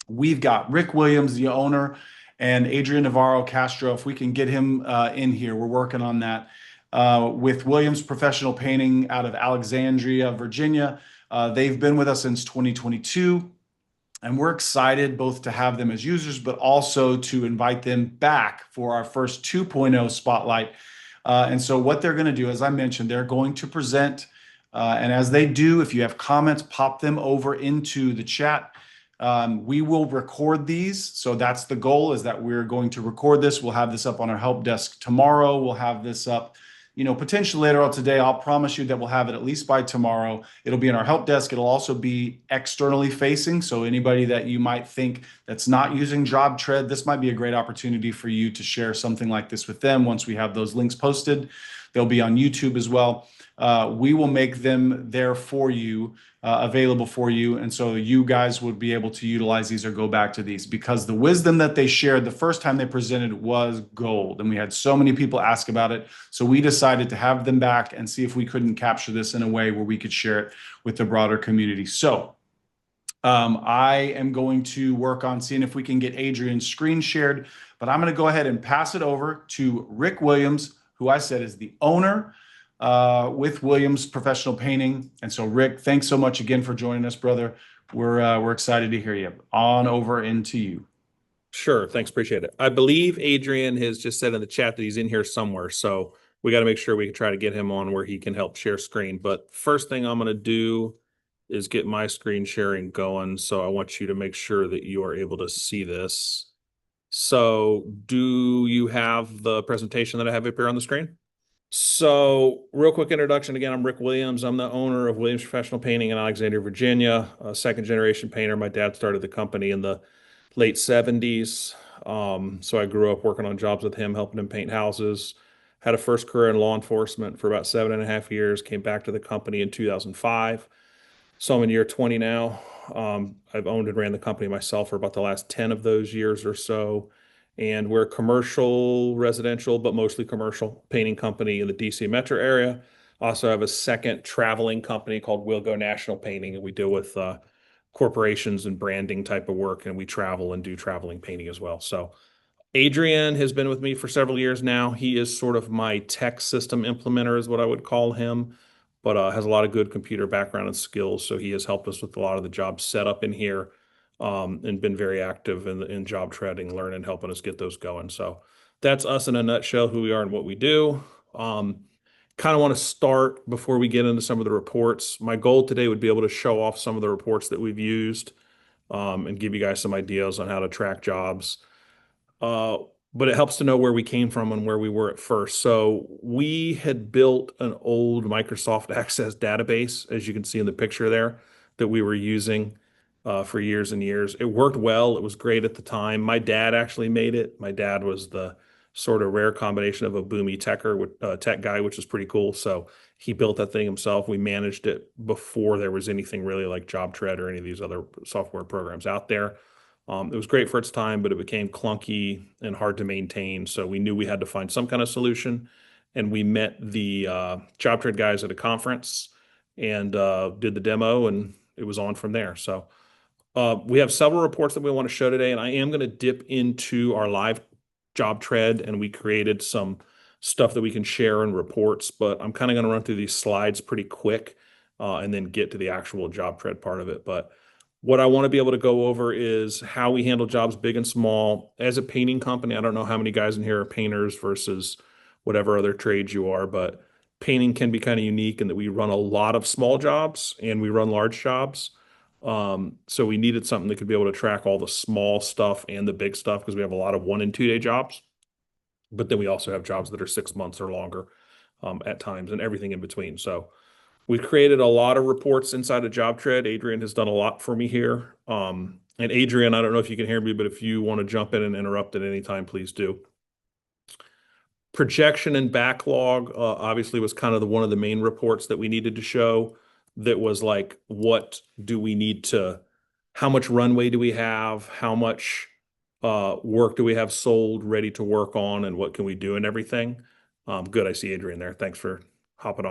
We've got Rick Williams, the owner, and Adrian Navarro Castro. If we can get him in here, we're working on that. With Williams Professional Painting out of Alexandria, Virginia. They've been with us since 2022. And we're excited both to have them as users, but also to invite them back for our first 2.0 spotlight. And so what they're going to do, as I mentioned, they're going to present. And as they do, if you have comments, pop them over into the chat. We will record these. So that's the goal, is that we're going to record this. We'll have this up on our help desk tomorrow. We'll have this up, potentially later on today. I'll promise you that we'll have it at least by tomorrow. It'll be in our help desk. It'll also be externally facing. So anybody that you might think that's not using JobTread, this might be a great opportunity for you to share something like this with them. Once we have those links posted, they'll be on YouTube as well. We will make them there for you, available for you. And so you guys would be able to utilize these or go back to these, because the wisdom that they shared the first time they presented was gold. And we had so many people ask about it. So we decided to have them back and see if we couldn't capture this in a way where we could share it with the broader community. So I am going to work on seeing if we can get Adrian's screen shared, but I'm going to go ahead and pass it over to Rick Williams, who I said is the owner with Williams Professional Painting. And so, Rick, thanks so much again for joining us, brother. We're excited to hear you. On over into you. Sure. Thanks. Appreciate it. I believe Adrian has just said in the chat that he's in here somewhere. So we got to make sure we can try to get him on where he can help share screen. But first thing I'm going to do is get my screen sharing going. So I want you to make sure that you are able to see this. So do you have the presentation that I have up here on the screen? So real quick introduction. Again, I'm Rick Williams. I'm the owner of Williams Professional Painting in Alexandria, Virginia, a second generation painter. My dad started the company in the late 70s. So I grew up working on jobs with him, helping him paint houses. Had a first career in law enforcement for about 7.5 years, came back to the company in 2005. So I'm in year 20 now. I've owned and ran the company myself for about the last 10 of those years or so. And we're a commercial, residential, but mostly commercial painting company in the DC metro area. Also have a second traveling company called We'll Go National Painting, and we deal with corporations and branding type of work, and we travel and do traveling painting as well. So Adrian has been with me for several years now. He is sort of my tech system implementer is what I would call him, but has a lot of good computer background and skills. So he has helped us with a lot of the job setup in here, and been very active in job treading, learning, helping us get those going. So that's us in a nutshell, who we are and what we do. Kind of want to start before we get into some of the reports. My goal today would be able to show off some of the reports that we've used, and give you guys some ideas on how to track jobs. But it helps to know where we came from and where we were at first. So we had built an old Microsoft Access database, as you can see in the picture there, that we were using for years and years. It worked well. It was great at the time. My dad actually made it. My dad was the sort of rare combination of a boomy tech guy, which is pretty cool. So he built that thing himself. We managed it before there was anything really like JobTread or any of these other software programs out there. It was great for its time, but it became clunky and hard to maintain. So we knew we had to find some kind of solution. And we met the JobTread guys at a conference and did the demo, and it was on from there. So we have several reports that we want to show today, and I am going to dip into our live JobTread, and we created some stuff that we can share in reports, but I'm kind of going to run through these slides pretty quick, and then get to the actual JobTread part of it. But what I want to be able to go over is how we handle jobs big and small. As a painting company, I don't know how many guys in here are painters versus whatever other trades you are, but painting can be kind of unique in that we run a lot of small jobs and we run large jobs. So we needed something that could be able to track all the small stuff and the big stuff, because we have a lot of 1 and 2 day jobs, but then we also have jobs that are 6 months or longer, at times, and everything in between. So we've created a lot of reports inside of JobTread. Adrian has done a lot for me here. And Adrian, I don't know if you can hear me, but if you want to jump in and interrupt at any time, please do. Projection and backlog, obviously was kind of one of the main reports that we needed to show. That was like, what do we need to, how much runway do we have? How much work do we have sold, ready to work on, and what can we do and everything? Good, I see Adrian there. Thanks for hopping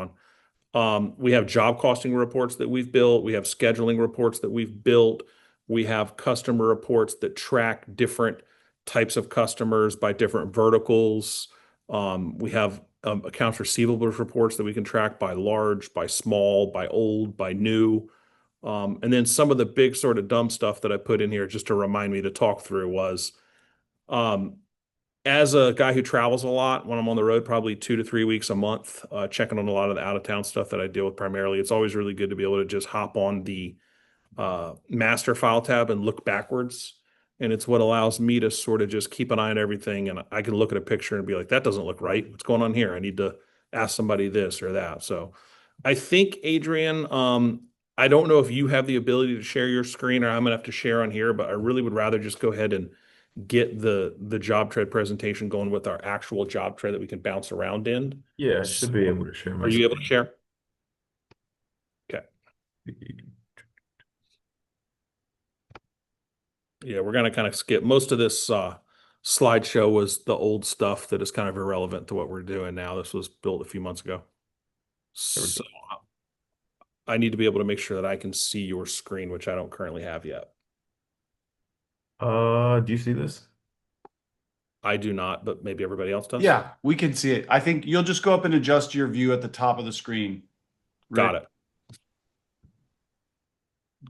on. We have job costing reports that we've built. We have scheduling reports that we've built. We have customer reports that track different types of customers by different verticals. We have accounts receivables reports that we can track by large, by small, by old, by new. And then some of the big sort of dumb stuff that I put in here just to remind me to talk through was, as a guy who travels a lot, when I'm on the road, probably 2 to 3 weeks a month, checking on a lot of the out of town stuff that I deal with primarily, it's always really good to be able to just hop on the master file tab and look backwards. And it's what allows me to sort of just keep an eye on everything. And I can look at a picture and be like, that doesn't look right. What's going on here? I need to ask somebody this or that. So I think, Adrian, I don't know if you have the ability to share your screen or I'm gonna have to share on here, but I really would rather just go ahead and get the JobTread presentation going with our actual JobTread that we can bounce around in. Yeah, I should be able to share my Are you able to screen. share? Okay. Yeah, we're gonna kind of skip most of this slideshow was the old stuff that is kind of irrelevant to what we're doing now. This was built a few months ago. So I need to be able to make sure that I can see your screen, which I don't currently have yet. Do you see this? I do not, but maybe everybody else does. Yeah, we can see it. I think you'll just go up and adjust your view at the top of the screen. Got it.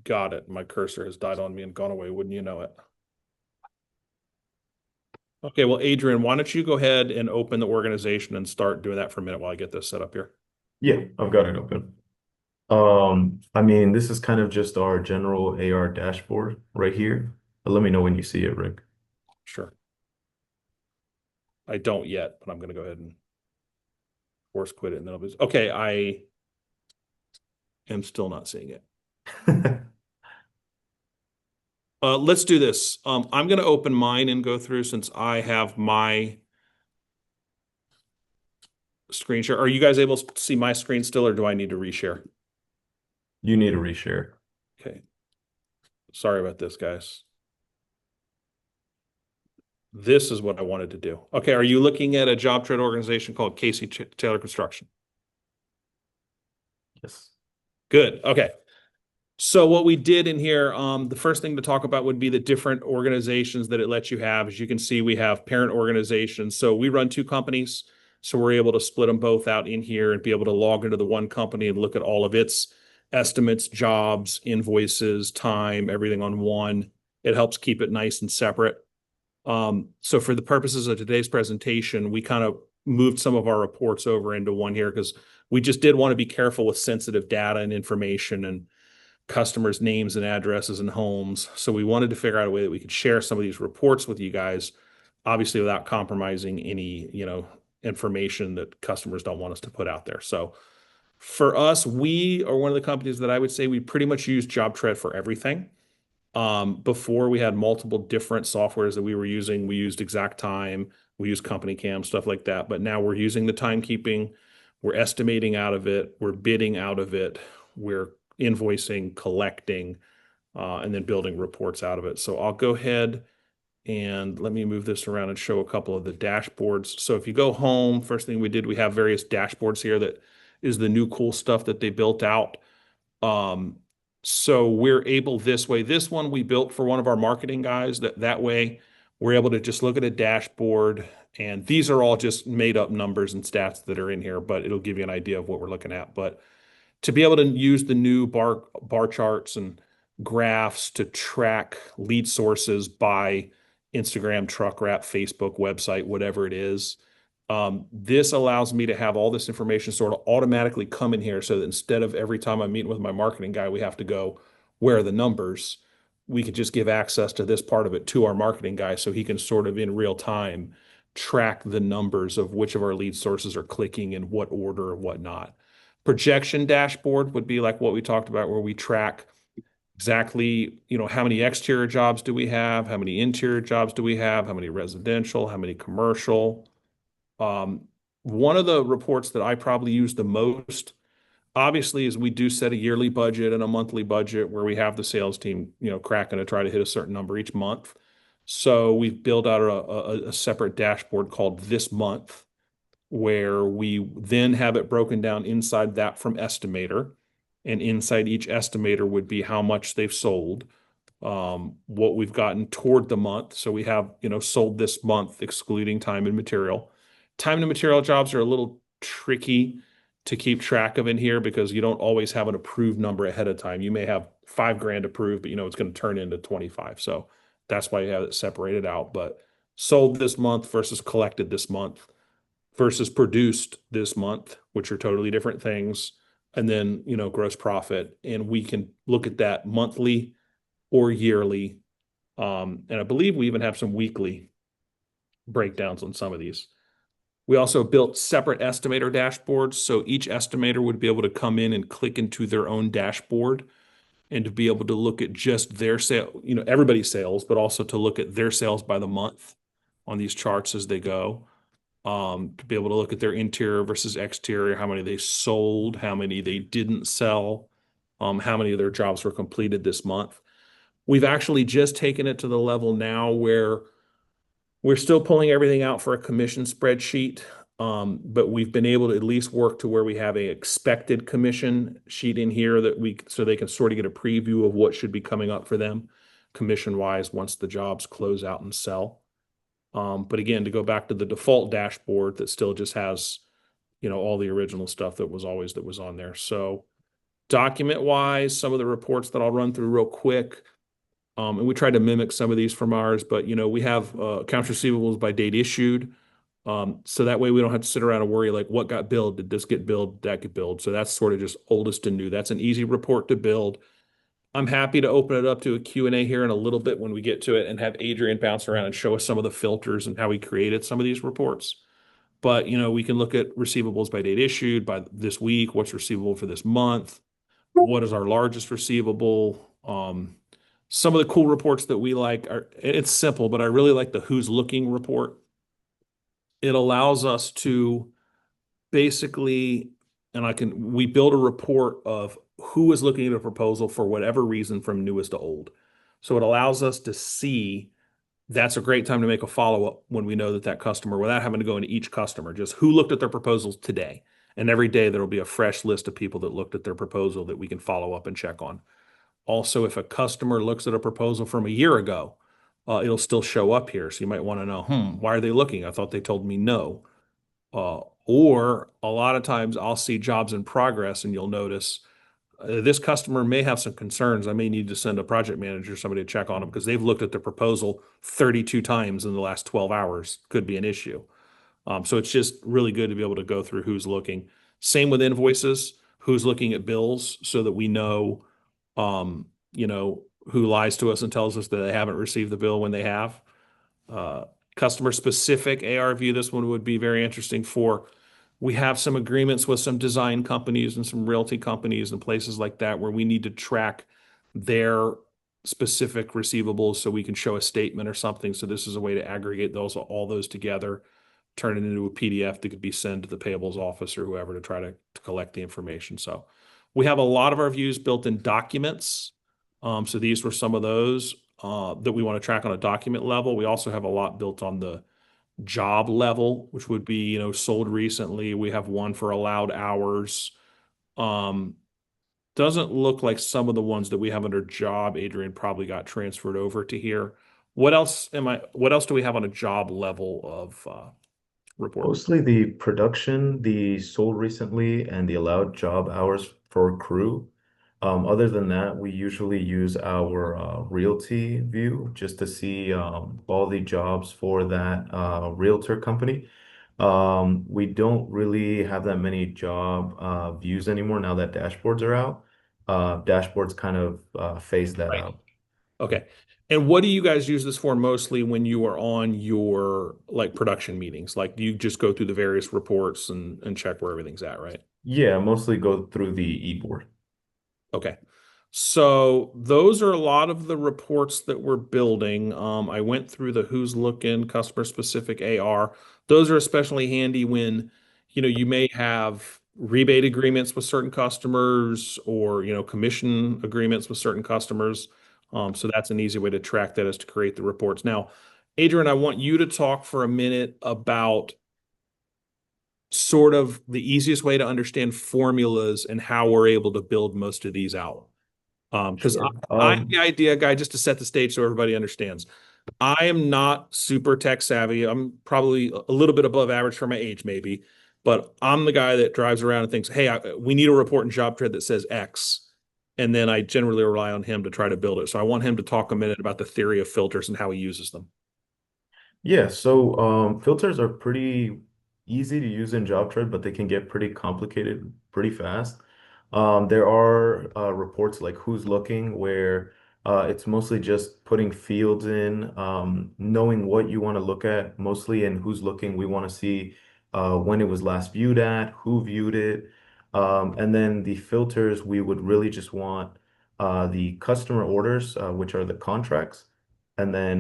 Got it. My cursor has died on me and gone away. Wouldn't you know it? Okay, well, Adrian, why don't you go ahead and open the organization and start doing that for a minute while I get this set up here. Yeah, I've got it open. I mean, this is kind of just our general AR dashboard right here. But let me know when you see it, Rick. Sure. I don't yet, but I'm going to go ahead and force quit it. And then I'll be okay. I am still not seeing it. Let's do this. I'm going to open mine and go through since I have my screen share. Are you guys able to see my screen still, or do I need to reshare? You need to reshare. Okay. Sorry about this, guys. This is what I wanted to do. Okay, are you looking at a JobTread organization called Casey Taylor Construction? Yes. Good. Okay. So what we did in here, the first thing to talk about would be the different organizations that it lets you have. As you can see, we have parent organizations. So we run 2 companies. So we're able to split them both out in here and be able to log into the one company and look at all of its estimates, jobs, invoices, time, everything on one. It helps keep it nice and separate. So for the purposes of today's presentation, we kind of moved some of our reports over into one here because we just did want to be careful with sensitive data and information and customers' names and addresses and homes. So we wanted to figure out a way that we could share some of these reports with you guys, obviously without compromising any, information that customers don't want us to put out there. So for us, we are one of the companies that I would say we pretty much use JobTread for everything. Before we had multiple different softwares that we were using. We used Exact Time, we used Company Cam, stuff like that. But now we're using the timekeeping, we're estimating out of it, we're bidding out of it, we're invoicing, collecting, and then building reports out of it. So I'll go ahead and let me move this around and show a couple of the dashboards. So if you go home, first thing we did, we have various dashboards here that is the new cool stuff that they built out. So we're able this way. This one we built for one of our marketing guys that way we're able to just look at a dashboard, and these are all just made up numbers and stats that are in here, but it'll give you an idea of what we're looking at. But to be able to use the new bar charts and graphs to track lead sources by Instagram, truck wrap, Facebook, website, whatever it is, this allows me to have all this information sort of automatically come in here so that instead of every time I'm meeting with my marketing guy, we have to go, where are the numbers? We could just give access to this part of it to our marketing guy so he can sort of in real time track the numbers of which of our lead sources are clicking in what order or whatnot. Projection dashboard would be like what we talked about, where we track exactly, how many exterior jobs do we have? How many interior jobs do we have? How many residential? How many commercial? One of the reports that I probably use the most, obviously, is we do set a yearly budget and a monthly budget where we have the sales team, cracking to try to hit a certain number each month. So we've built out a separate dashboard called This Month, where we then have it broken down inside that from estimator. And inside each estimator would be how much they've sold, what we've gotten toward the month. So we have, sold this month, excluding time and material. Time and material jobs are a little tricky to keep track of in here because you don't always have an approved number ahead of time. You may have $5,000 approved, but it's going to turn into 25. So that's why you have it separated out. But sold this month versus collected this month versus produced this month, which are totally different things. And then, gross profit. And we can look at that monthly or yearly. And I believe we even have some weekly breakdowns on some of these. We also built separate estimator dashboards. So each estimator would be able to come in and click into their own dashboard and to be able to look at just their sale, everybody's sales, but also to look at their sales by the month on these charts as they go. To be able to look at their interior versus exterior, how many they sold, how many they didn't sell, how many of their jobs were completed this month. We've actually just taken it to the level now where we're still pulling everything out for a commission spreadsheet, but we've been able to at least work to where we have a expected commission sheet in here so they can sort of get a preview of what should be coming up for them commission-wise once the jobs close out and sell. But again, to go back to the default dashboard that still just has, all the original stuff that was on there. So document-wise, some of the reports that I'll run through real quick. And we tried to mimic some of these from ours, but we have accounts receivables by date issued. So that way we don't have to sit around and worry like what got billed, did this get billed, did that get billed? So that's sort of just oldest and new. That's an easy report to build. I'm happy to open it up to a Q&A here in a little bit when we get to it and have Adrian bounce around and show us some of the filters and how he created some of these reports. But, we can look at receivables by date issued by this week, what's receivable for this month, what is our largest receivable. Some of the cool reports that we like it's simple, but I really like the who's looking report. It allows us to basically, we build a report of who is looking at a proposal for whatever reason from newest to old. So it allows us to see that's a great time to make a follow-up when we know that customer, without having to go into each customer, just who looked at their proposals today. And every day there will be a fresh list of people that looked at their proposal that we can follow up and check on. Also, if a customer looks at a proposal from a year ago, it'll still show up here. So you might want to know, why are they looking? I thought they told me no. Or a lot of times I'll see jobs in progress and you'll notice this customer may have some concerns. I may need to send a project manager, somebody to check on them because they've looked at the proposal 32 times in the last 12 hours. Could be an issue. So it's just really good to be able to go through who's looking. Same with invoices, who's looking at bills so that we know who lies to us and tells us that they haven't received the bill when they have. Customer specific AR view, this one would be very interesting for. We have some agreements with some design companies and some realty companies and places like that where we need to track their specific receivables so we can show a statement or something. So this is a way to aggregate all those together, turn it into a PDF that could be sent to the payables office or whoever to try to collect the information. So we have a lot of our views built in documents. So these were some of those that we want to track on a document level. We also have a lot built on the job level, which would be, sold recently. We have one for allowed hours. Doesn't look like some of the ones that we have under job, Adrian, probably got transferred over to here. What else do we have on a job level of report? Mostly the production, the sold recently, and the allowed job hours for crew. Other than that, we usually use our realty view just to see all the jobs for that realtor company. We don't really have that many job views anymore now that dashboards are out. Dashboards kind of phase that Right. out. Okay. And what do you guys use this for mostly when you are on your production meetings? Like, do you just go through the various reports and check where everything's at, right? Yeah, mostly go through the Eboard. Okay. So those are a lot of the reports that we're building. I went through the who's looking, customer specific AR. Those are especially handy when, you may have rebate agreements with certain customers or, commission agreements with certain customers. So that's an easy way to track that is to create the reports. Now, Adrian, I want you to talk for a minute about sort of the easiest way to understand formulas and how we're able to build most of these out. Because Sure. I'm the idea guy, just to set the stage so everybody understands. I am not super tech savvy. I'm probably a little bit above average for my age, maybe, but I'm the guy that drives around and thinks, "Hey, we need a report in JobTread that says X," and then I generally rely on him to try to build it. So I want him to talk a minute about the theory of filters and how he uses them. Yeah, so filters are pretty easy to use in JobTread, but they can get pretty complicated pretty fast. There are reports like Who's Looking, where it's mostly just putting fields in, knowing what you want to look at. Mostly in Who's Looking, we want to see when it was last viewed at, who viewed it. And then the filters, we would really just want the customer orders, which are the contracts, and then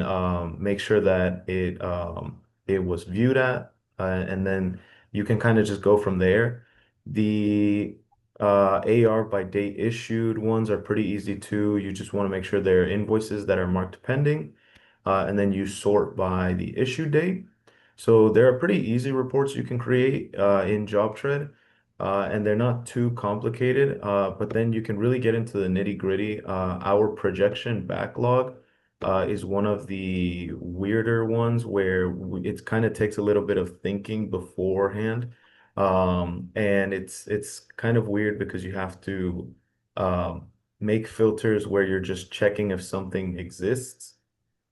make sure that it was viewed at, and then you can kind of just go from there. The AR by date issued ones are pretty easy too. You just want to make sure they're invoices that are marked pending, and then you sort by the issue date. So there are pretty easy reports you can create in JobTread, and they're not too complicated. But then you can really get into the nitty gritty. Our projection backlog is one of the weirder ones where it kind of takes a little bit of thinking beforehand. And it's kind of weird because you have to make filters where you're just checking if something exists.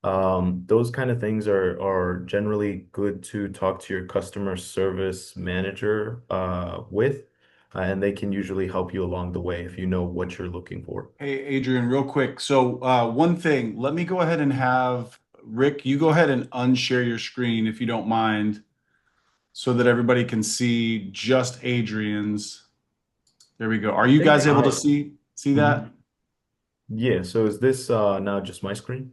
Those kind of things are generally good to talk to your customer service manager with, and they can usually help you along the way if you know what you're looking for. Hey, Adrian, real quick. So, one thing, let me go ahead and have Rick, you go ahead and unshare your screen if you don't mind, so that everybody can see just Adrian's. There we go. Are you Think guys able to I see that? Mhm. Yeah, so is this now just my screen?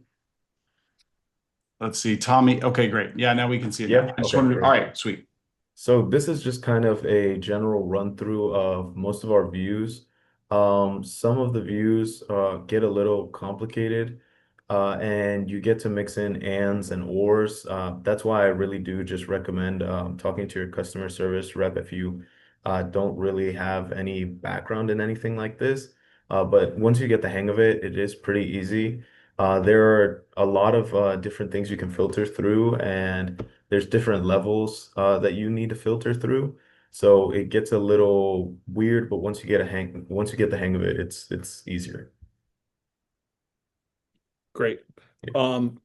Let's see, Tommy. Okay, great. Yeah, now we can see it now. Yeah. I just Okay, wanted to, all great. right, sweet. So this is just kind of a general run through of most of our views. Some of the views get a little complicated, and you get to mix in ands and ors. That's why I really do just recommend talking to your customer service rep if you don't really have any background in anything like this. But once you get the hang of it, it is pretty easy. There are a lot of different things you can filter through, and there's different levels that you need to filter through. So it gets a little weird, but once you get the hang of it, it's easier. Great. Yeah. Um,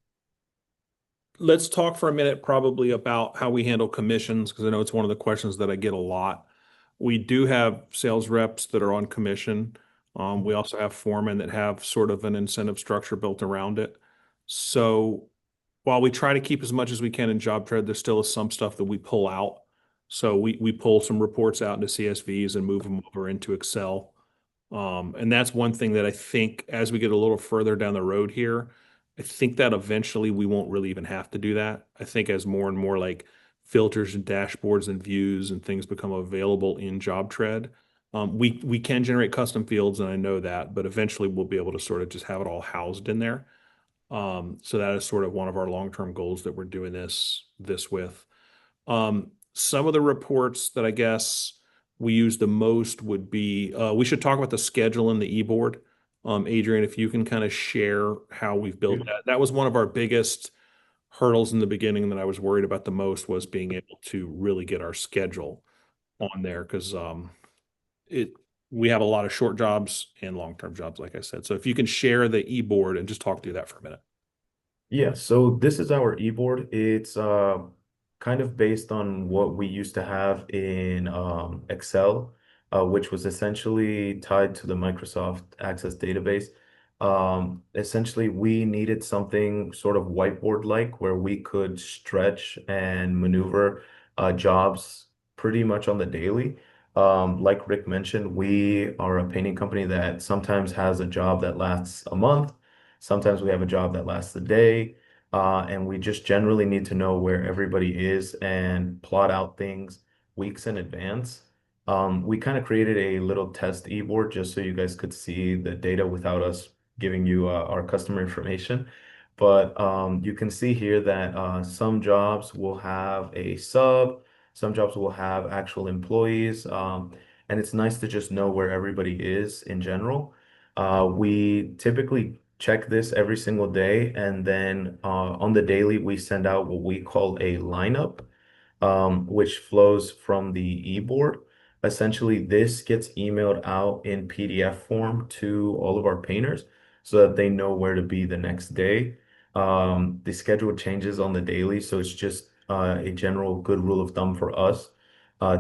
let's talk for a minute probably about how we handle commissions, because I know it's one of the questions that I get a lot. We do have sales reps that are on commission. We also have foremen that have sort of an incentive structure built around it. So while we try to keep as much as we can in JobTread, there still is some stuff that we pull out. So we pull some reports out into CSVs and move them over into Excel. And that's one thing that I think as we get a little further down the road here, I think that eventually we won't really even have to do that. I think as more and more like filters and dashboards and views and things become available in JobTread, we can generate custom fields, and I know that, but eventually we'll be able to sort of just have it all housed in there. So that is sort of one of our long-term goals that we're doing this with. Some of the reports that I guess we use the most would be we should talk about the schedule and the Eboard. Adrian, if you can kind of share how we've built that. That was one of our biggest hurdles in the beginning that I was worried about the most, was being able to really get our schedule on there, because it we have a lot of short jobs and long-term jobs, like I said. So if you can share the Eboard and just talk through that for a minute. Yeah, so this is our eBoard. It's kind of based on what we used to have in Excel, which was essentially tied to the Microsoft Access database. Essentially, we needed something sort of whiteboard-like where we could stretch and maneuver jobs pretty much on the daily. Like Rick mentioned, we are a painting company that sometimes has a job that lasts a month. Sometimes we have a job that lasts a day, and we just generally need to know where everybody is and plot out things weeks in advance. We kind of created a little test eBoard just so you guys could see the data without us giving you our customer information. But you can see here that some jobs will have a sub, some jobs will have actual employees, and it's nice to just know where everybody is in general. We typically check this every single day, and then on the daily, we send out what we call a lineup, which flows from the Eboard. Essentially, this gets emailed out in PDF form to all of our painters so that they know where to be the next day. The schedule changes on the daily, so it's just a general good rule of thumb for us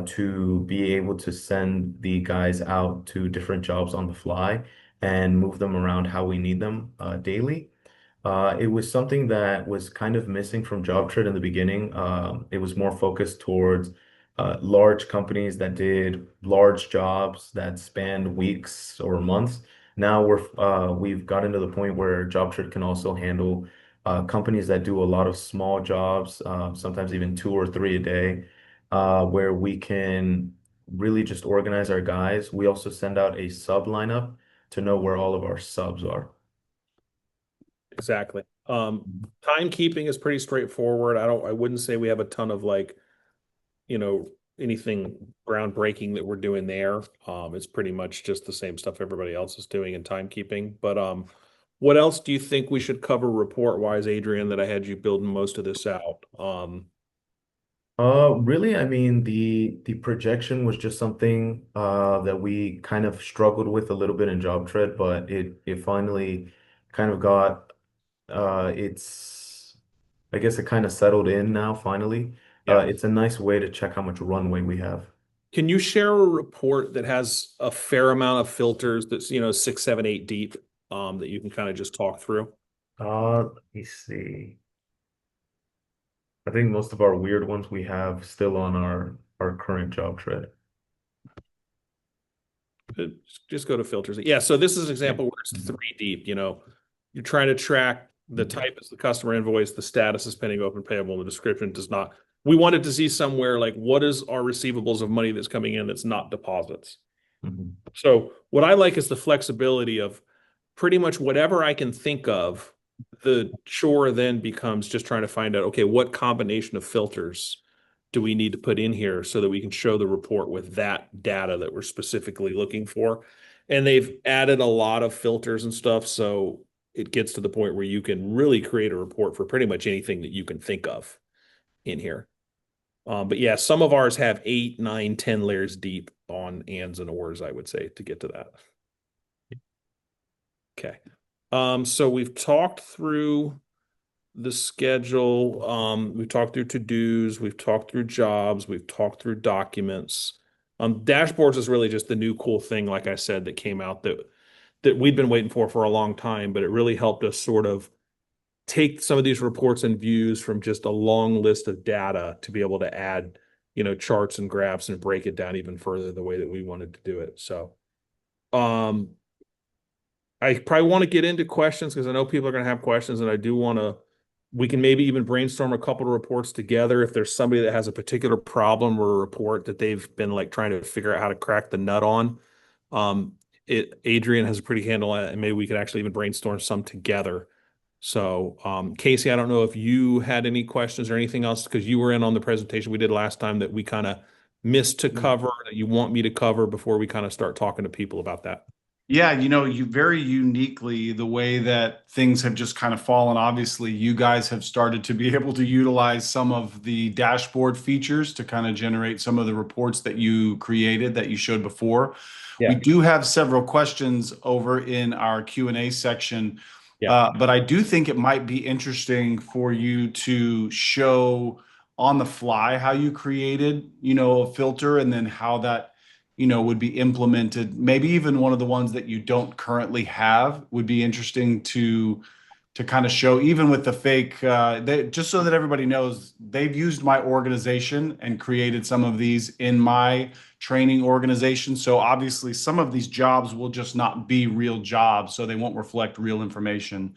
to be able to send the guys out to different jobs on the fly and move them around how we need them daily. It was something that was kind of missing from JobTread in the beginning. It was more focused towards large companies that did large jobs that spanned weeks or months. Now we've gotten to the point where JobTread can also handle companies that do a lot of small jobs, sometimes even two or three a day, where we can really just organize our guys. We also send out a sub lineup to know where all of our subs are. Exactly. Timekeeping is pretty straightforward. I wouldn't say we have a ton of like, you know, anything groundbreaking that we're doing there. It's pretty much just the same stuff everybody else is doing in timekeeping. But what else do you think we should cover report wise, Adrian, that I had you building most of this out? Really, I mean, the projection was just something that we kind of struggled with a little bit in JobTread, but it finally kind of got it's I guess it kind of settled in now finally. Yeah. It's a nice way to check how much runway we have. Can you share a report that has a fair amount of filters that's, you know, 6, 7, 8 deep, that you can kind of just talk through? Let me see. I think most of our weird ones we have still on our current JobTread. Just go to filters. Yeah, so this is an Yeah. example where it's 3 deep, you know. You're trying to track the type is the customer invoice, the status is pending open payable, and the description does not. We wanted to see somewhere like what is our receivables of money that's coming in that's not deposits. Mhm. So what I like is the flexibility of pretty much whatever I can think of. The chore then becomes just trying to find out, okay, what combination of filters do we need to put in here so that we can show the report with that data that we're specifically looking for? And they've added a lot of filters and stuff, so it gets to the point where you can really create a report for pretty much anything that you can think of in here. But yeah, some of ours have 8, 9, 10 layers deep on ands and ors, I would say, to get to that. Okay. So we've talked through the schedule. We've talked through to-dos, we've talked through jobs, we've talked through documents. Dashboards is really just the new cool thing, like I said, that came out that we'd been waiting for a long time, but it really helped us sort of take some of these reports and views from just a long list of data to be able to add, you know, charts and graphs and break it down even further the way that we wanted to do it. So, I probably want to get into questions because I know people are going to have questions, and I do want to. We can maybe even brainstorm a couple of reports together if there's somebody that has a particular problem or a report that they've been like trying to figure out how to crack the nut on. Adrian has a pretty handle on it, and maybe we could actually even brainstorm some together. So, Casey, I don't know if you had any questions or anything else because you were in on the presentation we did last time that we kind of missed to cover that you want me to cover before we kind of start talking to people about that. Yeah, you know, you very uniquely, the way that things have just kind of fallen, obviously, you guys have started to be able to utilize some of the dashboard features to kind of generate some of the reports that you created that you showed before. We Yeah. do have several questions over in our Q&A section, Yeah. but I do think it might be interesting for you to show on the fly how you created, you know, a filter and then how that would be implemented. Maybe even one of the ones that you don't currently have would be interesting to kind of show, even with the fake, just so that everybody knows they've used my organization and created some of these in my training organization. So obviously some of these jobs will just not be real jobs, so they won't reflect real information.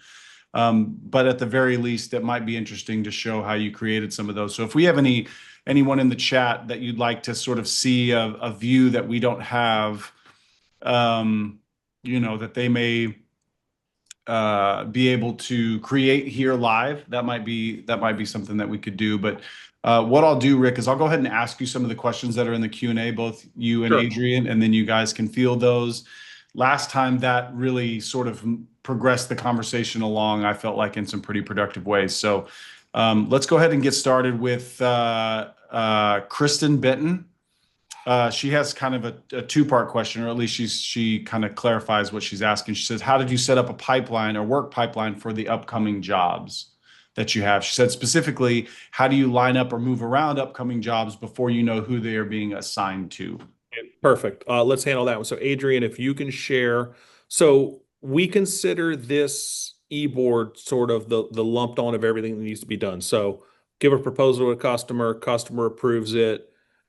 But at the very least, it might be interesting to show how you created some of those. So if we have anyone in the chat that you'd like to sort of see a view that we don't have, that they may be able to create here live, that might be something that we could do. But what I'll do, Rick, is I'll go ahead and ask you some of the questions that are in the Q&A, both you and Sure. Adrian, and then you guys can field those. last time that really sort of progressed the conversation along, I felt like in some pretty productive ways. So let's go ahead and get started with Kristen Benton. She has kind of a two-part question, or at least she kind of clarifies what she's asking. She says, how did you set up a pipeline or work pipeline for the upcoming jobs that you have? She said specifically, how do you line up or move around upcoming jobs before you know who they are being assigned to? Perfect. Let's handle that one. So Adrian, if you can share, so we consider this e-board sort of the lumped on of everything that needs to be done. So give a proposal to a customer approves it.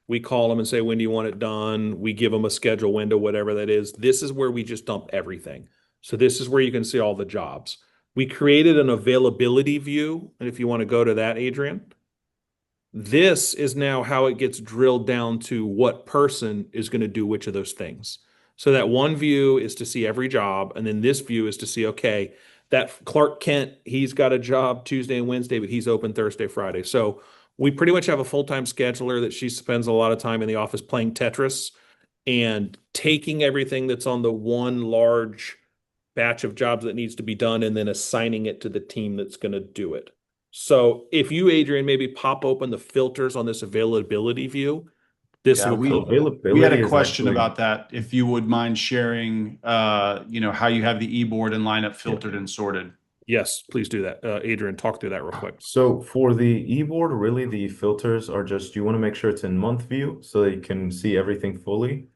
We call them and say, when do you want it done? We give them a schedule window, whatever that is. This is where we just dump everything. So this is where you can see all the jobs. We created an availability view. And if you want to go to that, Adrian. This is now how it gets drilled down to what person is going to do which of those things. So that one view is to see every job, and then this view is to see, okay, that Clark Kent, he's got a job Tuesday and Wednesday, but he's open Thursday, Friday. So we pretty much have a full-time scheduler that she spends a lot of time in the office playing Tetris and taking everything that's on the one large batch of jobs that needs to be done and then assigning it to the team that's going to do it. So if you, Adrian, maybe pop open the filters on this availability view, this Yeah, will we come. Availability we had a is question actually, about that. If you would mind sharing, how you have the e-board and lineup filtered and sorted. Yes, please do that. Adrian, talk through that real quick. so for the e-board, really the filters are just, you want to make sure it's in month view so that you can see everything fully.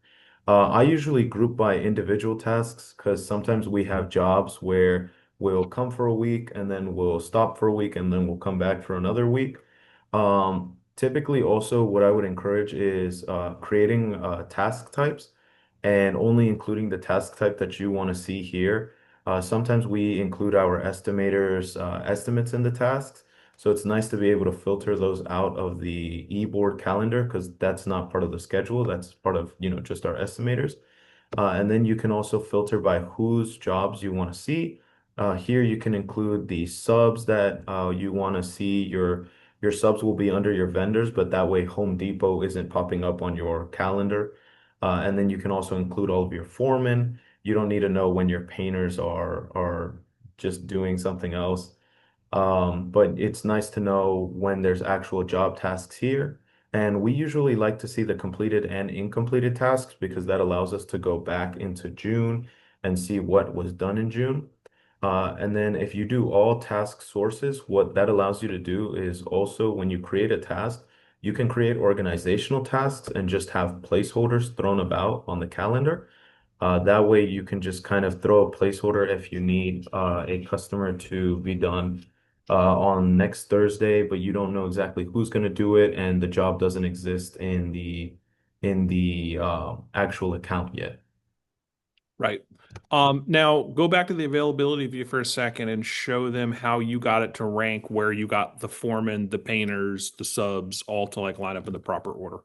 I usually group by individual tasks because sometimes we have jobs where we'll come for a week and then we'll stop for a week and then we'll come back for another week. Typically, also, what I would encourage is creating task types and only including the task type that you want to see here. Sometimes we include our estimators' estimates in the tasks. So it's nice to be able to filter those out of the e-board calendar because that's not part of the schedule. That's part of, just our estimators. And then you can also filter by whose jobs you want to see. Here you can include the subs that you want to see. Your subs will be under your vendors, but that way Home Depot isn't popping up on your calendar. And then you can also include all of your foremen. You don't need to know when your painters are just doing something else. But it's nice to know when there's actual job tasks here. And we usually like to see the completed and incompleted tasks because that allows us to go back into June and see what was done in June. And then if you do all task sources, what that allows you to do is also when you create a task, you can create organizational tasks and just have placeholders thrown about on the calendar. That way you can just kind of throw a placeholder if you need a customer to be done on next Thursday, but you don't know exactly who's going to do it, and the job doesn't exist in the actual account yet. Right. Now go back to the availability view for a second and show them how you got it to rank where you got the foreman, the painters, the subs, all to like line up in the proper order.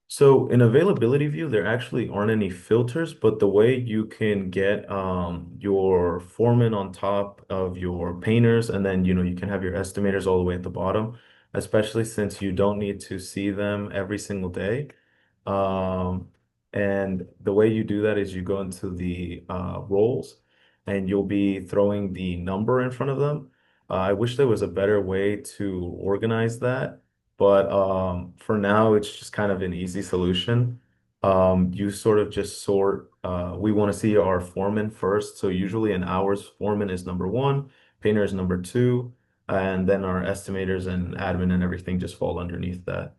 So in availability view, there actually aren't any filters, but the way you can get your foreman on top of your painters, and then you can have your estimators all the way at the bottom, especially since you don't need to see them every single day. Um, and the way you do that is you go into the roles and you'll be throwing the number in front of them. I wish there was a better way to organize that. But for now, it's just kind of an easy solution. You sort of just sort, we want to see our foreman first. So usually an hours foreman is number one, painter is number two, and then our estimators and admin and everything just fall underneath that.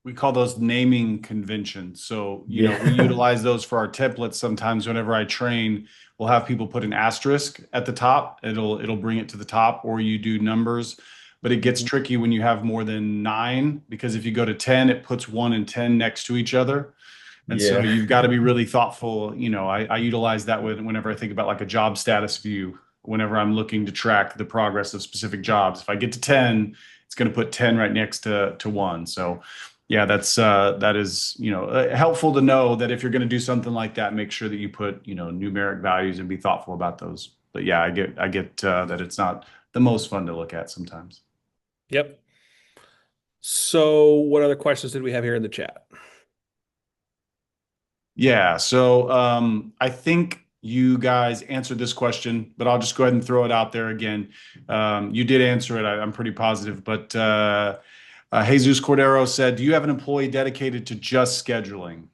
We call those naming conventions. So, Yeah. we utilize those for our templates. Sometimes whenever I train, we'll have people put an asterisk at the top. It'll bring it to the top, or you do numbers. But it gets tricky when you have more than 9, because if you go to 10, it puts 1 and 10 next to each other. And so Yeah. you've got to be really thoughtful. I utilize that whenever I think about like a job status view, whenever I'm looking to track the progress of specific jobs. If I get to 10, it's going to put 10 right next to 1. So yeah, that is, helpful to know that if you're going to do something like that, make sure that you put, numeric values and be thoughtful about those. But yeah, I get that it's not the most fun to look at sometimes. Yep. So what other questions did we have here in the chat? Yeah, so I think you guys answered this question, but I'll just go ahead and throw it out there again. You did answer it, I'm pretty positive, but Jesus Cordero said, "Do you have an employee dedicated to just scheduling?"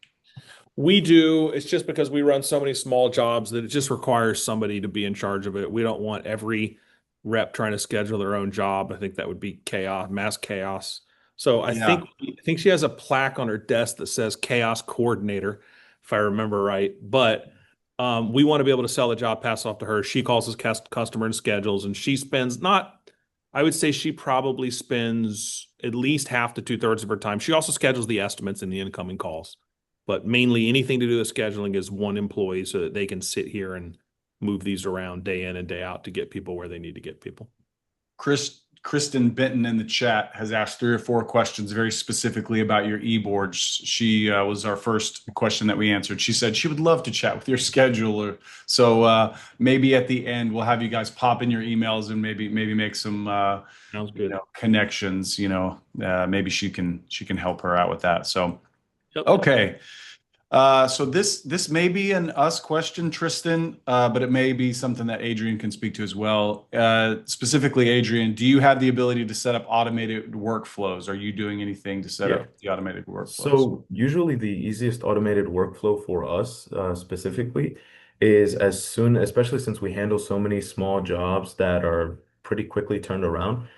We do. It's just because we run so many small jobs that it just requires somebody to be in charge of it. We don't want every rep trying to schedule their own job. I think that would be chaos, mass chaos. So Yeah. I think she has a plaque on her desk that says chaos coordinator, if I remember right. But we want to be able to sell the job, pass off to her. She calls us customer and schedules, and she spends not, I would say she probably spends at least half to two-thirds of her time. She also schedules the estimates and the incoming calls. But mainly anything to do with scheduling is one employee so that they can sit here and move these around day in and day out to get people where they need to get people. Kristen Benton in the chat has asked 3 or 4 questions very specifically about your e-boards. She was our first question that we answered. She said she would love to chat with your scheduler. So maybe at the end we'll have you guys pop in your emails and maybe make some Sounds good. connections. Maybe she can help her out with that. So Yep. okay. So this may be an us question, Tristan, but it may be something that Adrian can speak to as well. Specifically, Adrian, do you have the ability to set up automated workflows? Are you doing anything to set Yeah. up the automated workflows? So usually the easiest automated workflow for us specifically is as soon, especially since we handle so many small jobs that are pretty quickly turned around,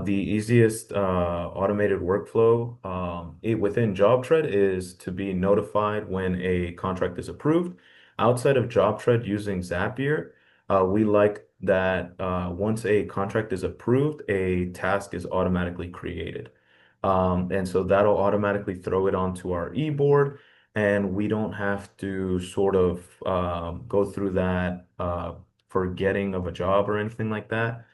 the easiest automated workflow within JobTread is to be notified when a contract is approved. Outside of JobTread using Zapier, we like that once a contract is approved, a task is automatically created. And so that'll automatically throw it onto our e-board, and we don't have to sort of go through that forgetting of a job or anything like that.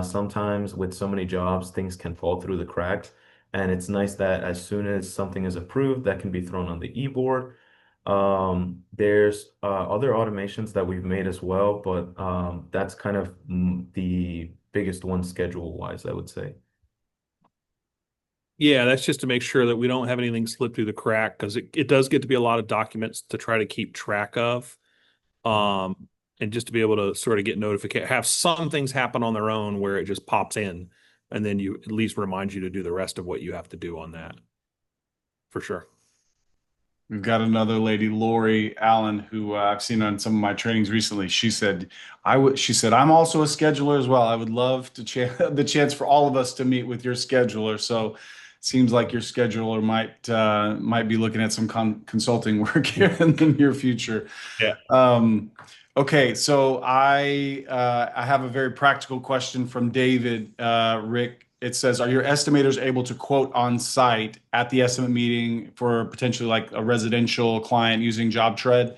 Sometimes with so many jobs, things can fall through the cracks, and it's nice that as soon as something is approved, that can be thrown on the e-board. There's other automations that we've made as well, but that's kind of the biggest one schedule-wise, I would say. Yeah, that's just to make sure that we don't have anything slip through the crack because it does get to be a lot of documents to try to keep track of. And just to be able to sort of get notification, have some things happen on their own where it just pops in, and then you at least reminds you to do the rest of what you have to do on that. For sure. We've got another lady, Lori Allen, who I've seen on some of my trainings recently. She said, She said, "I'm also a scheduler as well. I would love to the chance for all of us to meet with your scheduler." So, it seems like your scheduler might be looking at some consulting work here in the near future. Yeah. Okay, so I have a very practical question from David Rick. It says, "Are your estimators able to quote on site at the estimate meeting for potentially like a residential client using JobTread?"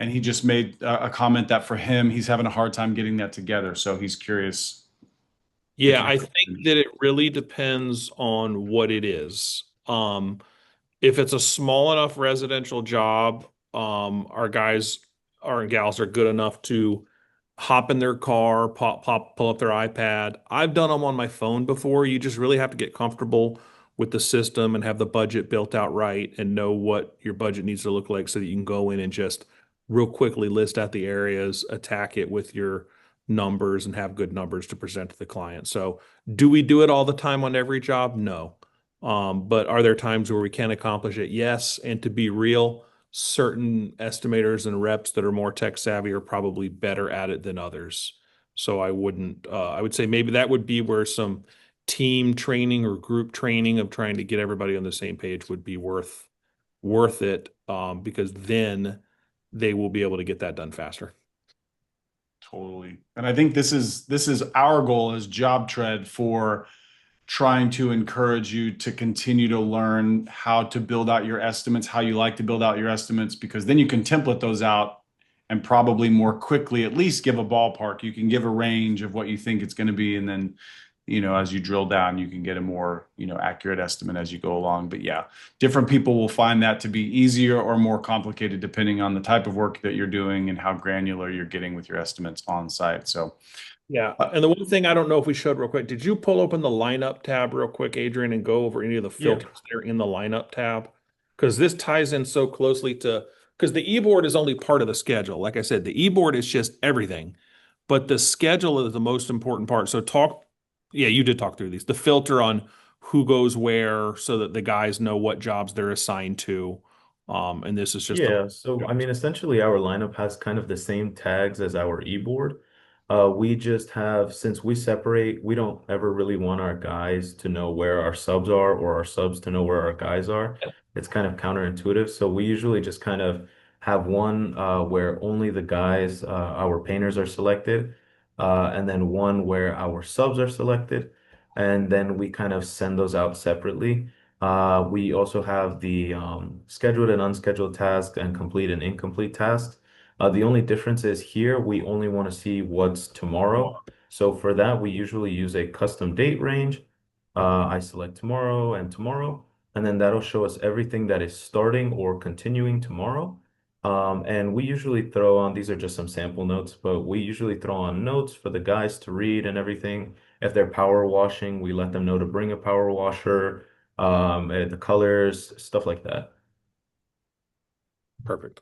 And he just made a comment that for him, he's having a hard time getting that together. So he's curious. Yeah, I think that it really depends on what it is. If it's a small enough residential job, our guys, our gals are good enough to hop in their car, pull up their iPad. I've done them on my phone before. You just really have to get comfortable with the system and have the budget built out right and know what your budget needs to look like so that you can go in and just real quickly list out the areas, attack it with your numbers and have good numbers to present to the client. So do we do it all the time on every job? No. But are there times where we can accomplish it? Yes. And to be real, certain estimators and reps that are more tech savvy are probably better at it than others. So I would say maybe that would be where some team training or group training of trying to get everybody on the same page would be worth it, because then they will be able to get that done faster. Totally. And I think this is our goal as JobTread for trying to encourage you to continue to learn how to build out your estimates, how you like to build out your estimates, because then you can template those out and probably more quickly at least give a ballpark. You can give a range of what you think it's going to be, and then as you drill down, you can get a more accurate estimate as you go along. But yeah, different people will find that to be easier or more complicated depending on the type of work that you're doing and how granular you're getting with your estimates on site. So yeah. And the one thing I don't know if we showed real quick, did you pull open the lineup tab real quick, Adrian, and go over any of the filters that are in the lineup tab? Because this ties in so closely to because the e-board is only part of the schedule. Like I said, the e-board is just everything, but the schedule is the most important part. So yeah, you did talk through these. The filter on who goes where so that the guys know what jobs they're assigned to. And this is just the Yeah, so I jobs. mean, essentially, our lineup has kind of the same tags as our e-board. We just have, since we separate, we don't ever really want our guys to know where our subs are or our subs to know where our guys are. It's kind of counterintuitive. So we usually just kind of have one where only the guys, our painters are selected, and then one where our subs are selected. And then we kind of send those out separately. We also have the scheduled and unscheduled tasks and complete and incomplete tasks. The only difference is here we only want to see what's tomorrow. So for that, we usually use a custom date range. I select tomorrow, and then that'll show us everything that is starting or continuing tomorrow. And we usually throw on, these are just some sample notes, but we usually throw on notes for the guys to read and everything. If they're power washing, we let them know to bring a power washer, the colors, stuff like that. Perfect.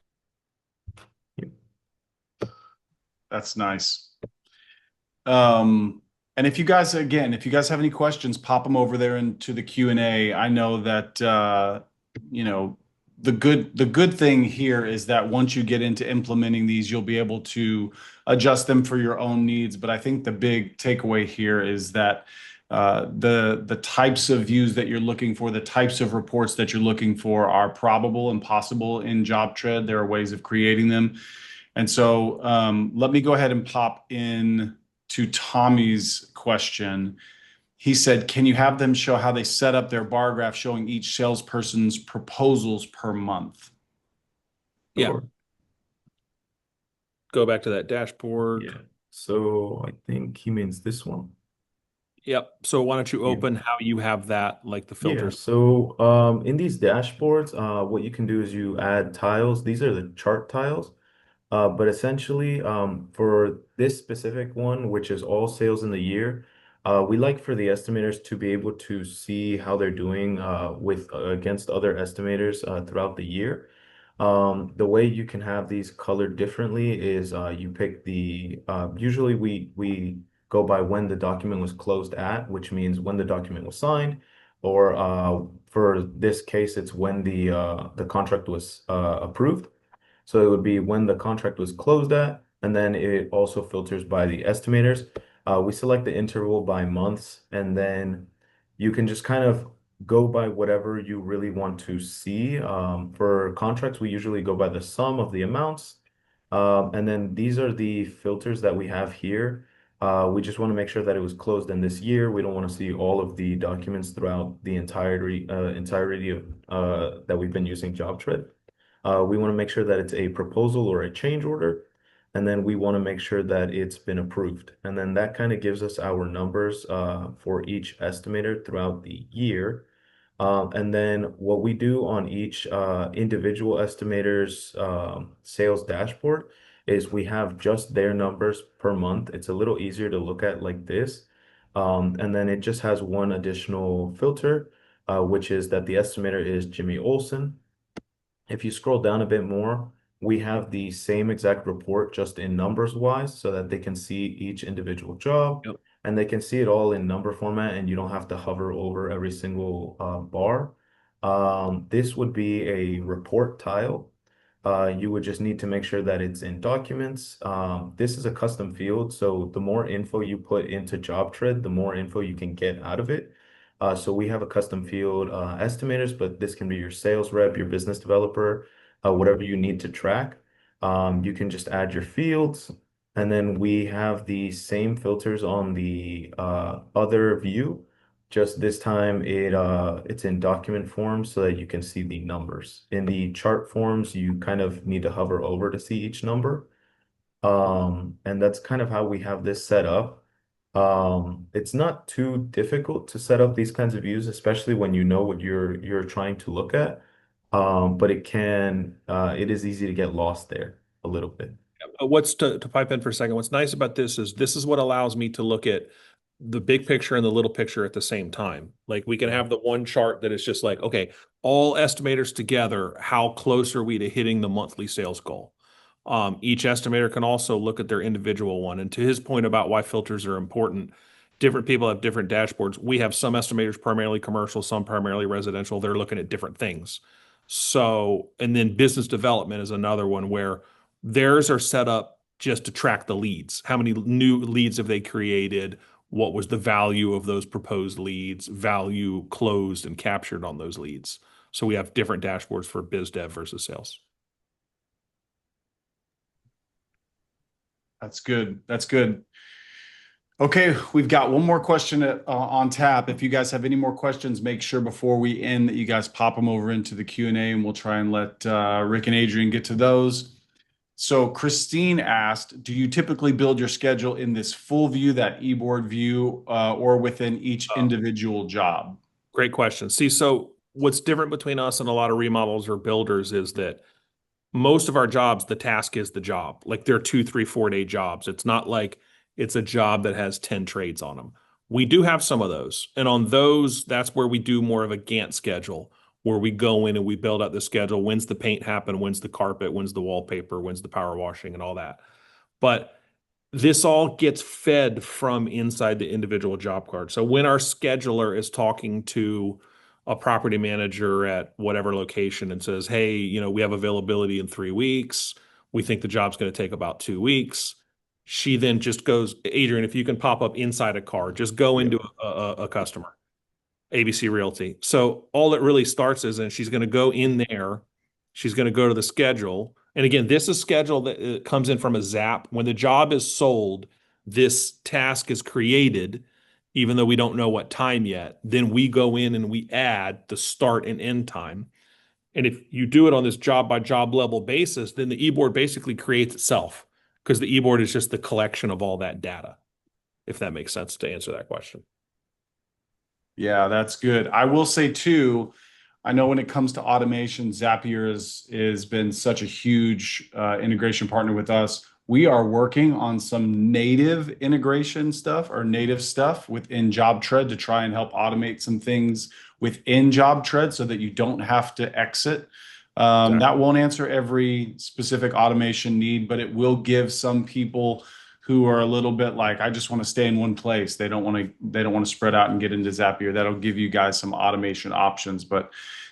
That's nice. And if you guys, again, if you guys have any questions, pop them over there into the Q&A. I know that, you know, the good thing here is that once you get into implementing these, you'll be able to adjust them for your own needs. But I think the big takeaway here is that the types of views that you're looking for, the types of reports that you're looking for are probable and possible in JobTread. There are ways of creating them. And so let me go ahead and pop in to Tommy's question. He said, can you have them show how they set up their bar graph showing each salesperson's proposals per month? Yeah. Sure. Go back to that dashboard. Yeah. So I think he means this one. Yep. So why don't you open how you have that, like the Yeah, filters? so in these dashboards, what you can do is you add tiles. These are the chart tiles. But essentially, for this specific one, which is all sales in the year, we like for the estimators to be able to see how they're doing with against other estimators throughout the year. The way you can have these colored differently is you pick the usually we go by when the document was closed at, which means when the document was signed, or for this case, it's when the contract was approved. So it would be when the contract was closed at, and then it also filters by the estimators. We select the interval by months, and then you can just kind of go by whatever you really want to see. For contracts, we usually go by the sum of the amounts. And then these are the filters that we have here. We just want to make sure that it was closed in this year. We don't want to see all of the documents throughout the entirety of that we've been using JobTread. We want to make sure that it's a proposal or a change order, and then we want to make sure that it's been approved. And then that kind of gives us our numbers for each estimator throughout the year. And then what we do on each individual estimator's sales dashboard is we have just their numbers per month. It's a little easier to look at like this. And then it just has one additional filter, which is that the estimator is Jimmy Olsen. If you scroll down a bit more, we have the same exact report just in numbers wise so that they can see each individual job Yep. and they can see it all in number format and you don't have to hover over every single bar. This would be a report tile. You would just need to make sure that it's in documents. This is a custom field, so the more info you put into JobTread, the more info you can get out of it. So we have a custom field estimators, but this can be your sales rep, your business developer, whatever you need to track. You can just add your fields, and then we have the same filters on the other view. Just this time it's in document form so that you can see the numbers. In the chart forms, you kind of need to hover over to see each number. And that's kind of how we have this set up. It's not too difficult to set up these kinds of views, especially when you know what you're trying to look at. But it is easy to get lost there a little bit. What's to pipe in for a second? What's nice about this is what allows me to look at the big picture and the little picture at the same time. Like we can have the one chart that is just like, okay, all estimators together, how close are we to hitting the monthly sales goal? Each estimator can also look at their individual one. And to his point about why filters are important, different people have different dashboards. We have some estimators primarily commercial, some primarily residential. They're looking at different things. So, and then business development is another one where theirs are set up just to track the leads. How many new leads have they created? What was the value of those proposed leads, value closed and captured on those leads. So we have different dashboards for biz dev versus sales. That's good. That's good. Okay, we've got one more question on tap. If you guys have any more questions, make sure before we end that you guys pop them over into the Q&A, and we'll try and let Rick and Adrian get to those. So Christine asked, do you typically build your schedule in this full view, that Eboard view, or within each individual job? Great question. See, so what's different between us and a lot of remodels or builders is that most of our jobs, the task is the job. Like they're 2, 3, 4 day jobs. It's not like it's a job that has 10 trades on them. We do have some of those. And on those, that's where we do more of a Gantt schedule, where we go in and we build out the schedule. When's the paint happen? When's the carpet? When's the wallpaper? When's the power washing and all that? But this all gets fed from inside the individual job card. So when our scheduler is talking to a property manager at whatever location and says, hey, you know, we have availability in 3 weeks. We think the job's going to take about 2 weeks. She then just goes, Adrian, if you can pop up inside a card, just go into a customer, ABC Realty. So all it really starts is, and she's going to go in there. She's going to go to the schedule. And again, this is schedule that comes in from a Zap. When the job is sold, this task is created, even though we don't know what time yet. Then we go in and we add the start and end time. And if you do it on this job by job level basis, then the eBoard basically creates itself, because the eBoard is just the collection of all that data, if that makes sense to answer that question. Yeah, that's good. I will say too, I know when it comes to automation, Zapier has been such a huge integration partner with us. We are working on some native integration stuff or native stuff within JobTread to try and help automate some things within JobTread so that you don't have to exit. Exactly. That won't answer every specific automation need, but it will give some people who are a little bit like, I just want to stay in one place. They don't want to spread out and get into Zapier. That'll give you guys some automation options. But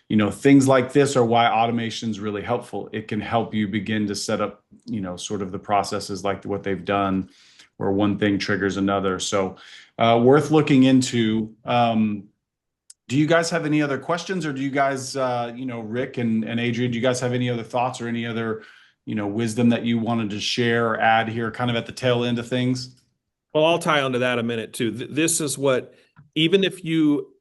you know, things like this are why automation is really helpful. It can help you begin to set up, you know, sort of the processes like what they've done, where one thing triggers another. So worth looking into. Do you guys have any other questions, or do you guys, you know, Rick and Adrian, do you guys have any other thoughts or any other, you know, wisdom that you wanted to share or add here kind of at the tail end of things? Well, I'll tie onto that a minute too. This is what, even if you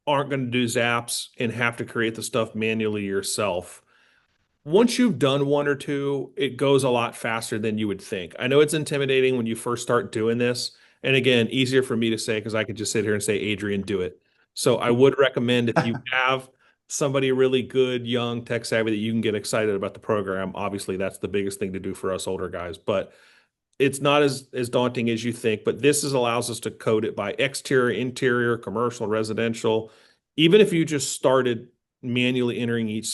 aren't going to do Zaps and have to create the stuff manually yourself, once you've done one or two, it goes a lot faster than you would think. I know it's intimidating when you first start doing this. And again, easier for me to say because I could just sit here and say, Adrian, do it. So I would recommend, if you have somebody really good, young, tech savvy that you can get excited about the program, obviously that's the biggest thing to do for us older guys. But it's not as daunting as you think, but this allows us to code it by exterior, interior, commercial, residential. Even if you just started manually entering each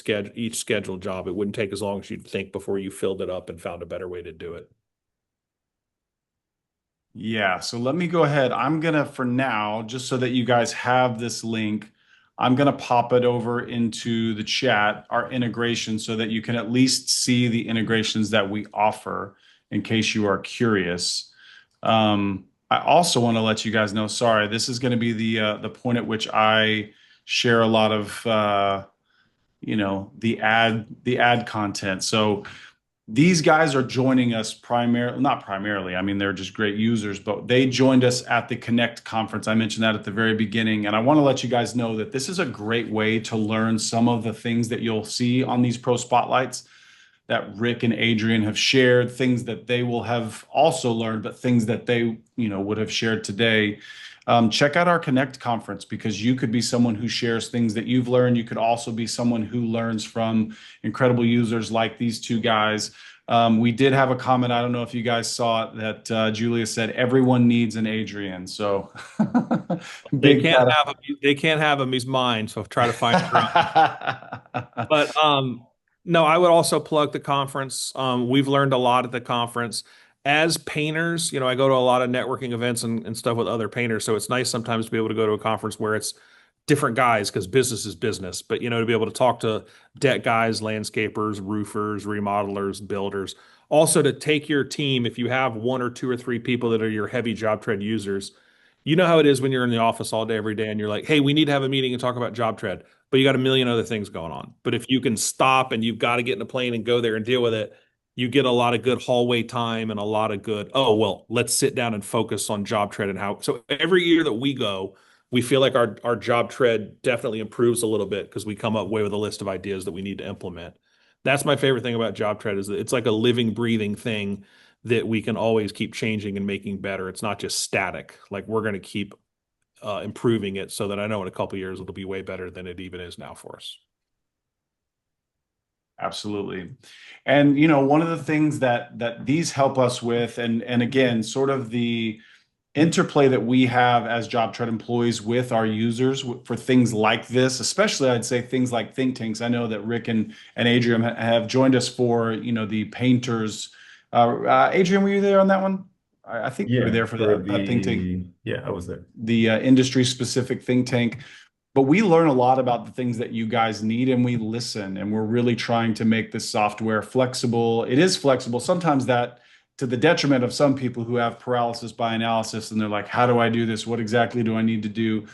scheduled job, it wouldn't take as long as you'd think before you filled it up and found a better way to do it. Yeah, so let me go ahead. I'm gonna, for now, just so that you guys have this link, I'm gonna pop it over into the chat, our integration, so that you can at least see the integrations that we offer in case you are curious. I also want to let you guys know, sorry, this is going to be the point at which I share a lot of you know, the ad content. So these guys are joining us not primarily, I mean, they're just great users, but they joined us at the Connect conference. I mentioned that at the very beginning. And I want to let you guys know that this is a great way to learn some of the things that you'll see on these Pro Spotlights that Rick and Adrian have shared, things that they will have also learned, but things that they, you know, would have shared today. check out our Connect conference, because you could be someone who shares things that you've learned. You could also be someone who learns from incredible users like these two guys. We did have a comment, I don't know if you guys saw it, that Julia said, everyone needs an Adrian. So They big can't shout have him. They can't have him. He's mine. So try to find your own. out. But no, I would also plug the conference. We've learned a lot at the conference. As painters, I go to a lot of networking events and stuff with other painters. So it's nice sometimes to be able to go to a conference where it's different guys, because business is business. But to be able to talk to deck guys, landscapers, roofers, remodelers, builders. Also to take your team, if you have one or two or three people that are your heavy JobTread users, you know how it is when you're in the office all day, every day, and you're like, hey, we need to have a meeting and talk about JobTread, but you got a million other things going on. But if you can stop and you've got to get in a plane and go there and deal with it, you get a lot of good hallway time and a lot of good, oh, well, let's sit down and focus on JobTread and how. So every year that we go, we feel like our JobTread definitely improves a little bit, because we come up with a list of ideas that we need to implement. That's my favorite thing about JobTread, is that it's like a living, breathing thing that we can always keep changing and making better. It's not just static. Like, we're going to keep improving it, so that I know in a couple of years it'll be way better than it even is now for us. Absolutely. And one of the things that these help us with, and again, sort of the interplay that we have as JobTread employees with our users for things like this, especially I'd say things like think tanks. I know that Rick and Adrian have joined us for the painters. Adrian, were you there on that one? I think you were there for that think tank. Yeah, I was there. The industry specific think tank. But we learn a lot about the things that you guys need, and we listen, and we're really trying to make this software flexible. It is flexible. Sometimes that to the detriment of some people who have paralysis by analysis, and they're like, how do I do this? What exactly do I need to do?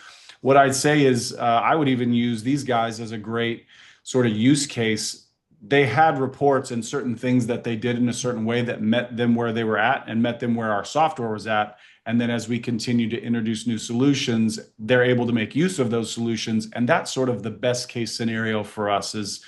What I'd say is I would even use these guys as a great sort of use case. They had reports and certain things that they did in a certain way that met them where they were at and met them where our software was at. And then as we continue to introduce new solutions, they're able to make use of those solutions. And that's sort of the best case scenario for us is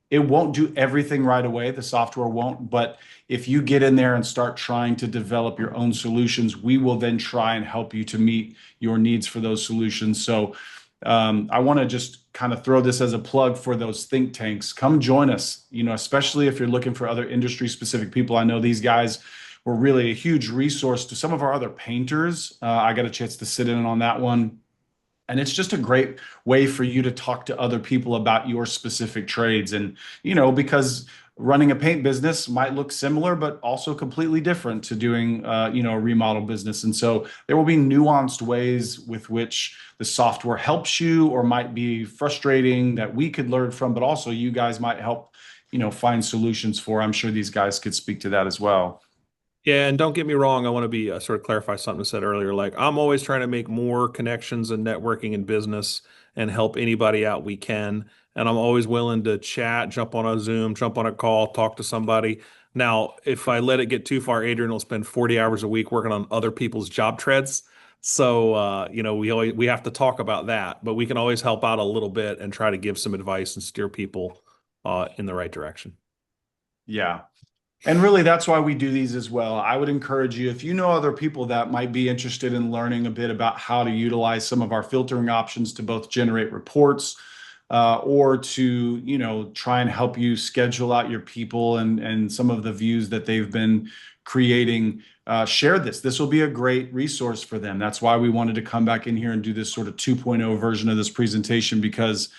it won't do everything right away. The software won't. But if you get in there and start trying to develop your own solutions, we will then try and help you to meet your needs for those solutions. So I want to just kind of throw this as a plug for those think tanks. Come join us, especially if you're looking for other industry specific people. I know these guys were really a huge resource to some of our other painters. I got a chance to sit in on that one. And it's just a great way for you to talk to other people about your specific trades. And, because running a paint business might look similar, but also completely different to doing, a remodel business. And so there will be nuanced ways with which the software helps you or might be frustrating that we could learn from, but also you guys might help, find solutions for. I'm sure these guys could speak to that as well. Yeah, and don't get me wrong, I want to be sort of clarify something I said earlier. Like, I'm always trying to make more connections and networking in business and help anybody out we can. And I'm always willing to chat, jump on a Zoom, jump on a call, talk to somebody. Now, if I let it get too far, Adrian will spend 40 hours a week working on other people's job treads. So, we have to talk about that, but we can always help out a little bit and try to give some advice and steer people in the right direction. Yeah. And really, that's why we do these as well. I would encourage you, if you know other people that might be interested in learning a bit about how to utilize some of our filtering options to both generate reports or to, try and help you schedule out your people and some of the views that they've been creating, share this. This will be a great resource for them. That's why we wanted to come back in here and do this sort of 2.0 version of this presentation, because,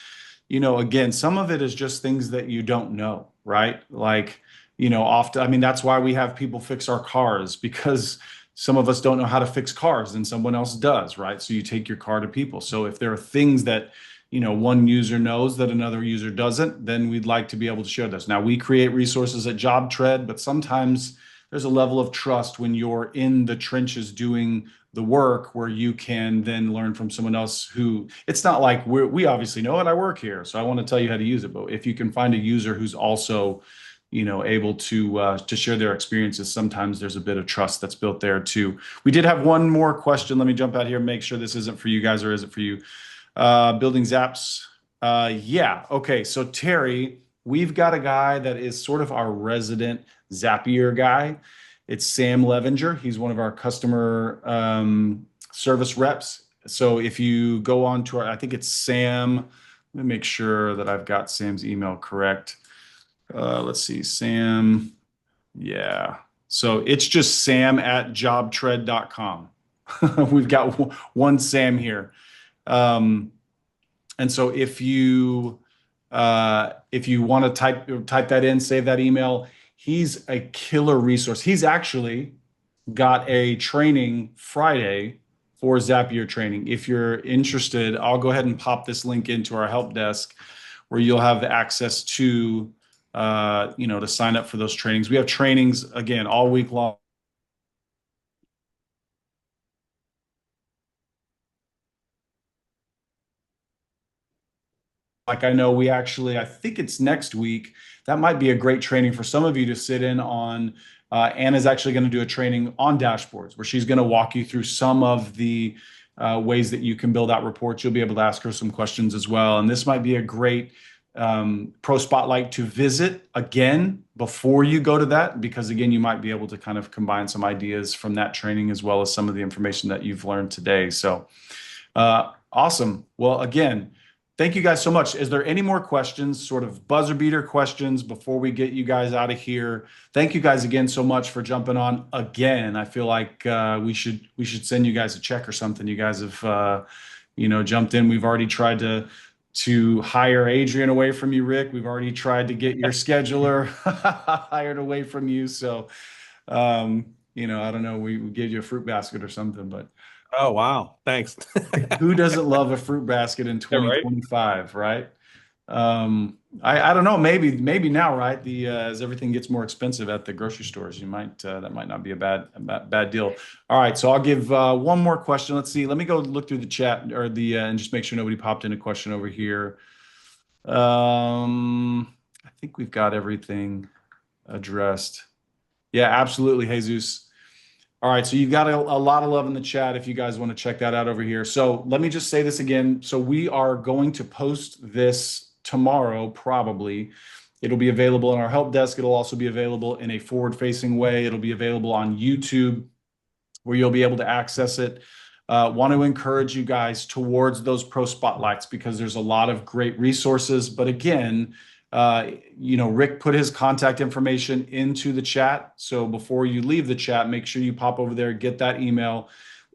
again, some of it is just things that you don't know, right? Like, often, that's why we have people fix our cars, because some of us don't know how to fix cars and someone else does, right? So you take your car to people. So if there are things that, one user knows that another user doesn't, then we'd like to be able to share those. Now, we create resources at JobTread, but sometimes there's a level of trust when you're in the trenches doing the work where you can then learn from someone else who, it's not like we obviously know it, I work here, so I want to tell you how to use it. But if you can find a user who's also able to share their experiences, sometimes there's a bit of trust that's built there too. We did have one more question. Let me jump out here and make sure this isn't for you guys, or is it for you? Building Zaps. Yeah. Okay. So Terry, we've got a guy that is sort of our resident Zapier guy. It's Sam Levenger. He's one of our customer service reps. So if you go on to I think it's Sam, let me make sure that I've got Sam's email correct. Let's see, Sam. Yeah. So it's just sam@jobtread.com. We've got one Sam here. And so if you want to type that in, save that email, he's a killer resource. He's actually got a training Friday for Zapier training. If you're interested, I'll go ahead and pop this link into our help desk where you'll have access to to sign up for those trainings. We have trainings again all week long. Like I know I think it's next week. That might be a great training for some of you to sit in on. Anna's actually going to do a training on dashboards where she's going to walk you through some of the ways that you can build out reports. You'll be able to ask her some questions as well. And this might be a great Pro Spotlight to visit again before you go to that, because again, you might be able to kind of combine some ideas from that training as well as some of the information that you've learned today. So awesome. Well, again, thank you guys so much. Is there any more questions, sort of buzzer beater questions before we get you guys out of here? Thank you guys again so much for jumping on again. I feel like we should send you guys a check or something. You guys have jumped in. We've already tried to hire Adrian away from you, Rick. We've already tried to get your scheduler hired away from you. So I don't know, we gave you a fruit basket or something, but Oh, wow. Thanks. who doesn't love a fruit basket in 2025, right? I don't know, maybe now, right? As everything gets more expensive at the grocery stores, that might not be a bad deal. All right, so I'll give one more question. Let's see. Let me go look through the chat or and just make sure nobody popped in a question over here. I think we've got everything addressed. Yeah, absolutely, Jesus. All right, so you've got a lot of love in the chat if you guys want to check that out over here. So let me just say this again. So we are going to post this tomorrow, probably. It'll be available in our help desk. It'll also be available in a forward-facing way. It'll be available on YouTube where you'll be able to access it. Want to encourage you guys towards those Pro Spotlights because there's a lot of great resources. But again, Rick put his contact information into the chat. So before you leave the chat, make sure you pop over there, get that email.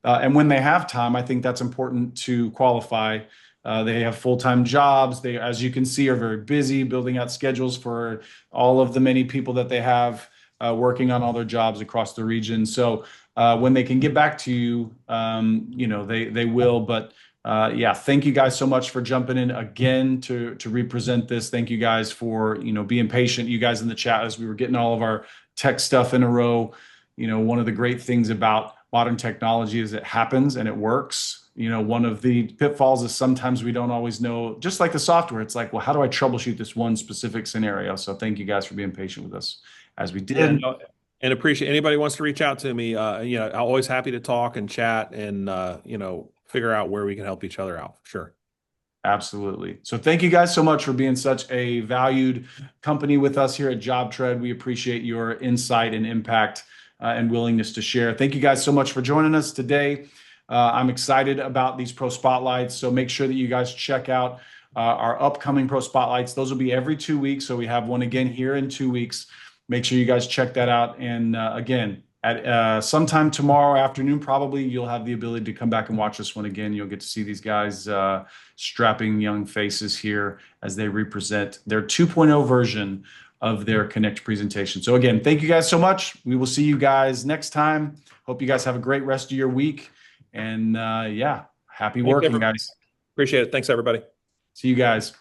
And when they have time, I think that's important to qualify. They have full-time jobs. They, as you can see, are very busy building out schedules for all of the many people that they have working on all their jobs across the region. So when they can get back to you, they will. But yeah, thank you guys so much for jumping in again to represent this. Thank you guys for being patient. You guys in the chat as we were getting all of our tech stuff in a row. One of the great things about modern technology is it happens and it works. One of the pitfalls is sometimes we don't always know, just like the software. It's like, well, how do I troubleshoot this one specific scenario? So thank you guys for being patient with us as we did. Yeah, no, and appreciate anybody wants to reach out to me. I'm always happy to talk and chat and figure out where we can help each other out. Sure. Absolutely. So thank you guys so much for being such a valued company with us here at JobTread. We appreciate your insight and impact and willingness to share. Thank you guys so much for joining us today. I'm excited about these Pro Spotlights. So make sure that you guys check out our upcoming Pro Spotlights. Those will be every 2 weeks. So we have one again here in 2 weeks. Make sure you guys check that out. And again, at sometime tomorrow afternoon, probably you'll have the ability to come back and watch this one again. You'll get to see these guys strapping young faces here as they represent their 2.0 version of their Connect presentation. So again, thank you guys so much. We will see you guys next time. Hope you guys have a great rest of your week. And yeah, happy working, guys. Appreciate it. Thanks, everybody. See you guys.